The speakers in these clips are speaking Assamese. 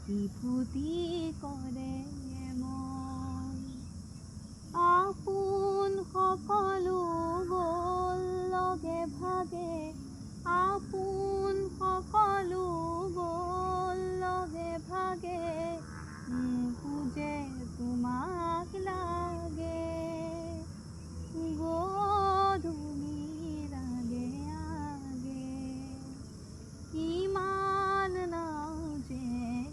বিভূতি কৰে মন। আপোন সকলো গ'ল লগে ভাগে, আপোন সকলো গ'ল লগে ভাগে, মোকো যে তোমাক লাগে। গধূলিৰ আগে আগে কিমান নাও যে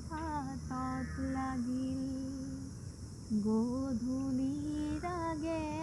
ঘাটত লাগিল। গধূলিৰ আগে